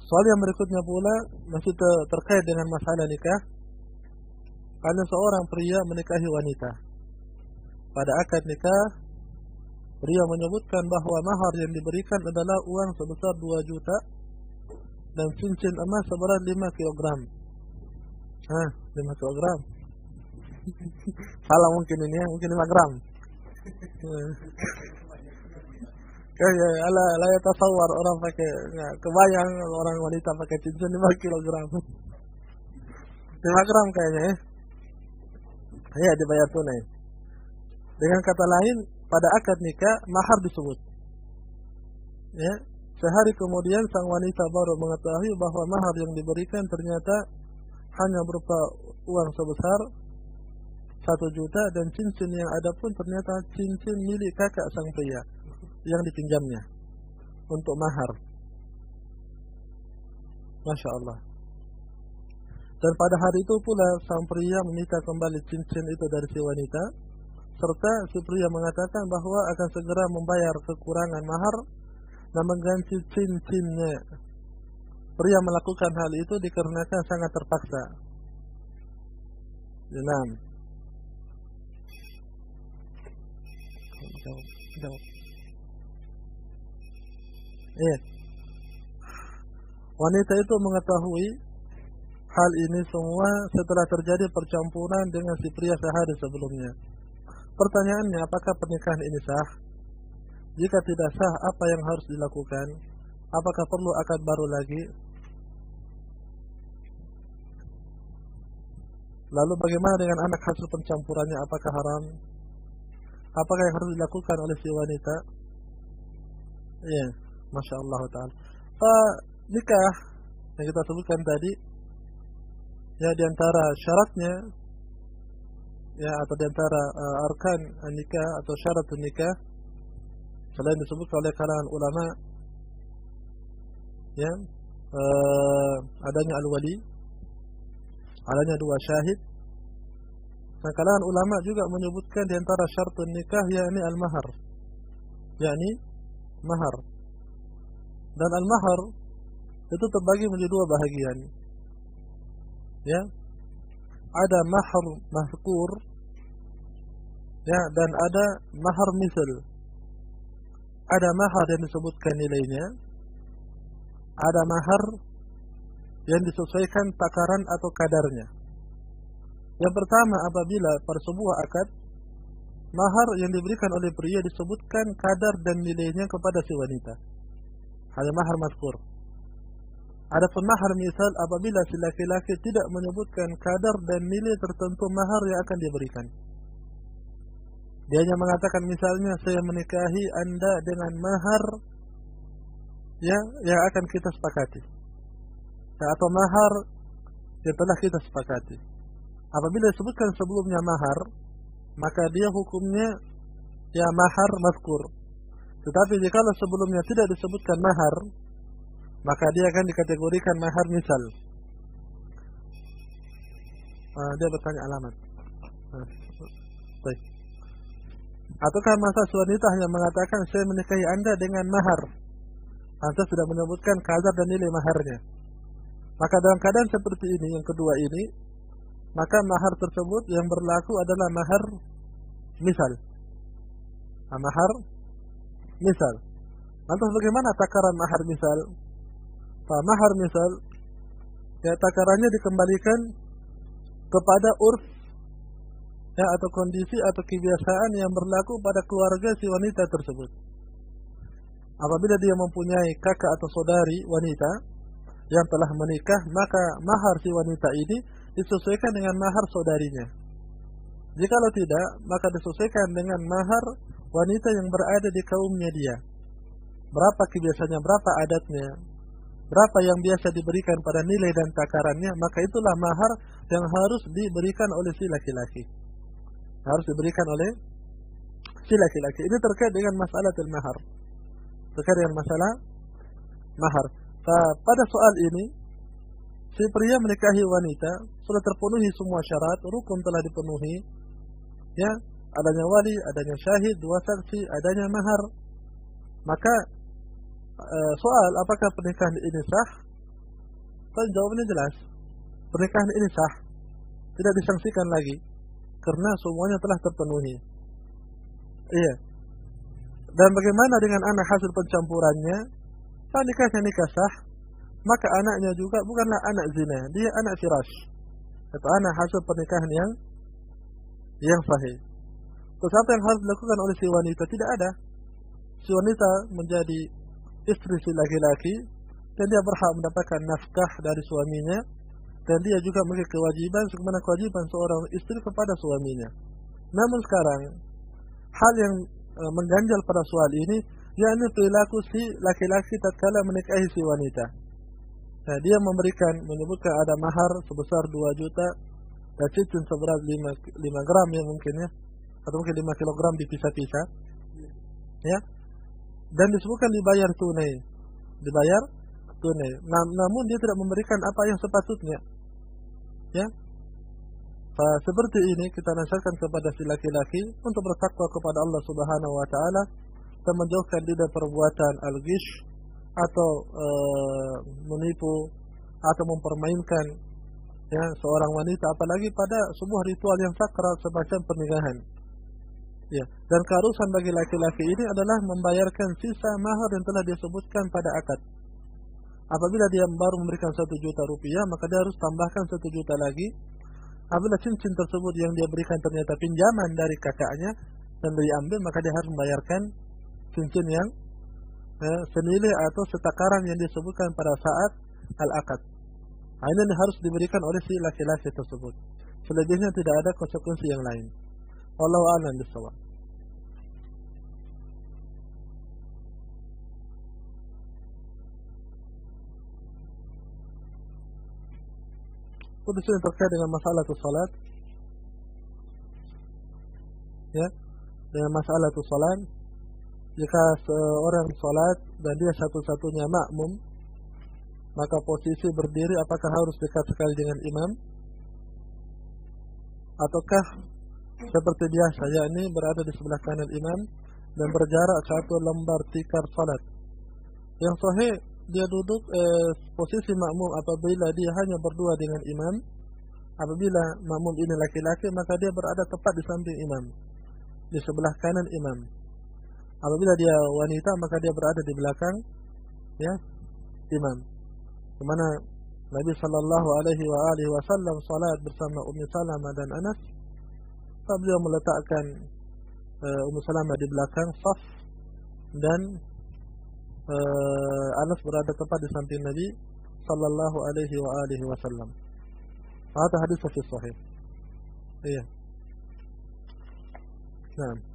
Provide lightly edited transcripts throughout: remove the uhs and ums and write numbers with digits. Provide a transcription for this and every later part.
Soal yang berikutnya pula masih terkait dengan masalah nikah. Kalau seorang pria menikahi wanita, pada akad nikah pria menyebutkan bahwa mahar yang diberikan adalah uang sebesar 2 juta dan cincin emas seberat 5 kilogram. 5 kilogram. Salah mungkin ini ya, mungkin 5 gram. Kayak ala ya tasawwur orang pakai kebayang orang wanita pakai cincin 5 kilogram. 5 gram kayaknya ya. Ya dibayar tunai. Dengan kata lain, pada akad nikah mahar disebut. Ya, sehari kemudian sang wanita baru mengetahui bahwa mahar yang diberikan ternyata hanya berupa uang sebesar 1 juta dan cincin yang ada pun ternyata cincin milik kakak sang pria yang dipinjamnya untuk mahar. Masya Allah. Dan pada hari itu pula sang pria meminta kembali cincin itu dari si wanita, serta si pria mengatakan bahwa akan segera membayar kekurangan mahar dan mengganti cincinnya. Pria melakukan hal itu dikarenakan sangat terpaksa. Jawab. Wanita itu mengetahui hal ini semua setelah terjadi percampuran dengan si pria sehari sebelumnya. Pertanyaannya, apakah pernikahan ini sah? Jika tidak sah, apa yang harus dilakukan? Apakah perlu akad baru lagi? Lalu bagaimana dengan anak hasil pencampurannya? Apakah haram? Apakah yang harus dilakukan oleh si wanita? Ya, Masya Allah Ta'ala. Nikah yang kita sebutkan tadi, ya diantara syaratnya, ya atau diantara arkan nikah atau syarat nikah, selain disebut oleh kalangan ulama, ya adanya al-wali, adanya 2 syahid. Nah, kalangan ulama juga menyebutkan diantara syarat nikah yakni al-mahar, yakni mahar. Dan al-mahar itu terbagi menjadi 2 bahagian. Ya, ada mahar mazkur, ya, dan ada mahar misal. Ada mahar yang disebutkan nilainya, ada mahar yang disesuaikan takaran atau kadarnya. Yang pertama, apabila pada sebuah akad mahar yang diberikan oleh pria disebutkan kadar dan nilainya kepada si wanita, ada mahar mazkur. Adapun mahar misal apabila si laki-laki tidak menyebutkan kadar dan nilai tertentu mahar yang akan diberikan. Dia hanya mengatakan misalnya, saya menikahi Anda dengan mahar yang akan kita sepakati, atau mahar yang telah kita sepakati. Apabila disebutkan sebelumnya mahar, maka dia hukumnya ya mahar mazkur. Tetapi jika sebelumnya tidak disebutkan mahar, maka dia akan dikategorikan mahar misal. Dia bertanya alamat. Baik. Ataukah masa wanita hanya mengatakan saya menikahi Anda dengan mahar, Anda sudah menyebutkan kadar dan nilai maharnya. Maka dalam keadaan seperti ini, yang kedua ini, maka mahar tersebut yang berlaku adalah mahar misal. Mahar misal. Lantas bagaimana takaran mahar misal? Mahar misal, ya takarannya dikembalikan kepada urf, ya atau kondisi atau kebiasaan yang berlaku pada keluarga si wanita tersebut. Apabila dia mempunyai kakak atau saudari wanita yang telah menikah, maka mahar si wanita ini disesuaikan dengan mahar saudarinya. Jikalau tidak, maka disesuaikan dengan mahar wanita yang berada di kaumnya dia. Berapa kebiasaannya, berapa adatnya, berapa yang biasa diberikan pada nilai dan takarannya, maka itulah mahar yang harus diberikan oleh si laki-laki. Harus diberikan oleh si laki-laki. Ini terkait dengan masalah mahar. Terkait dengan masalah mahar. Pada soal ini, si pria menikahi wanita sudah terpenuhi semua syarat, rukun telah dipenuhi, ya, adanya wali, adanya syahid, 2 saksi, adanya mahar. Maka soal apakah pernikahan ini sah, Tapi jawabannya jelas. Pernikahan ini sah, tidak disangsikan lagi karena semuanya telah terpenuhi. Iya. Dan bagaimana dengan anak hasil pencampurannya? Kalau nikahnya nikah sah, maka anaknya juga bukanlah anak zina, dia anak firash, atau anak hasil pernikahan yang sahih. Terus apa yang harus dilakukan oleh si wanita? Tidak ada. Si wanita menjadi istri si laki-laki dan dia berhak mendapatkan nafkah dari suaminya, dan dia juga memiliki kewajiban sebagaimana kewajiban seorang istri kepada suaminya. Namun sekarang hal yang mengganjal pada soal ini, yakni perilaku si laki-laki tatkala menikahi si wanita. Nah, dia menyebutkan ada mahar sebesar 2 juta dan cincin seberat 5 gram ya mungkin ya, atau mungkin 5 kilogram dipisah-pisah, ya. Dan disebutkan dibayar tunai. Namun dia tidak memberikan apa yang sepatutnya, ya. Seperti ini kita nasihatkan kepada si laki-laki untuk bertakwa kepada Allah Subhanahu wa taala dan menjauhkan diri dari perbuatan al-ghish atau menipu atau mempermainkan ya seorang wanita, apalagi pada sebuah ritual yang sakral semacam pernikahan. Ya, dan keharusan bagi laki-laki ini adalah membayarkan sisa mahar yang telah dia sebutkan pada akad. Apabila dia baru memberikan 1 juta rupiah, maka dia harus tambahkan 1 juta lagi. Apabila cincin tersebut yang dia berikan ternyata pinjaman dari kakaknya dan diambil, maka dia harus membayarkan cincin yang senilai atau setakaran yang disebutkan pada saat al-akad. Ini harus diberikan oleh si laki-laki tersebut. Selebihnya tidak ada konsekuensi yang lain. Wallahu a'lam bishawab. Itu yang terkait dengan masalah salat. Ya, dengan masalah salat. Jika seorang salat dan dia satu-satunya makmum, maka posisi berdiri apakah harus dekat sekali dengan imam, ataukah seperti biasa, yakni berada di sebelah kanan imam dan berjarak 1 lembar tikar salat. Yang sahih dia duduk posisi makmum apabila dia hanya berdua dengan imam. Apabila makmum ini laki-laki, maka dia berada tepat di samping imam, di sebelah kanan imam. Apabila dia wanita, maka dia berada di belakang ya imam. Kemana Nabi sallallahu alaihi wasallam salat bersama Ummu Salamah dan Anas. Beliau meletakkan Ummu Salamah di belakang saf dan Anas berada tepat di samping Nabi sallallahu alaihi wasallam. Ada hadis sahih. Iya. Nah.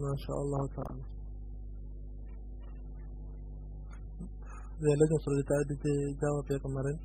Masya Allah ta'ala. Ya, sudah dijawab ya kemarin.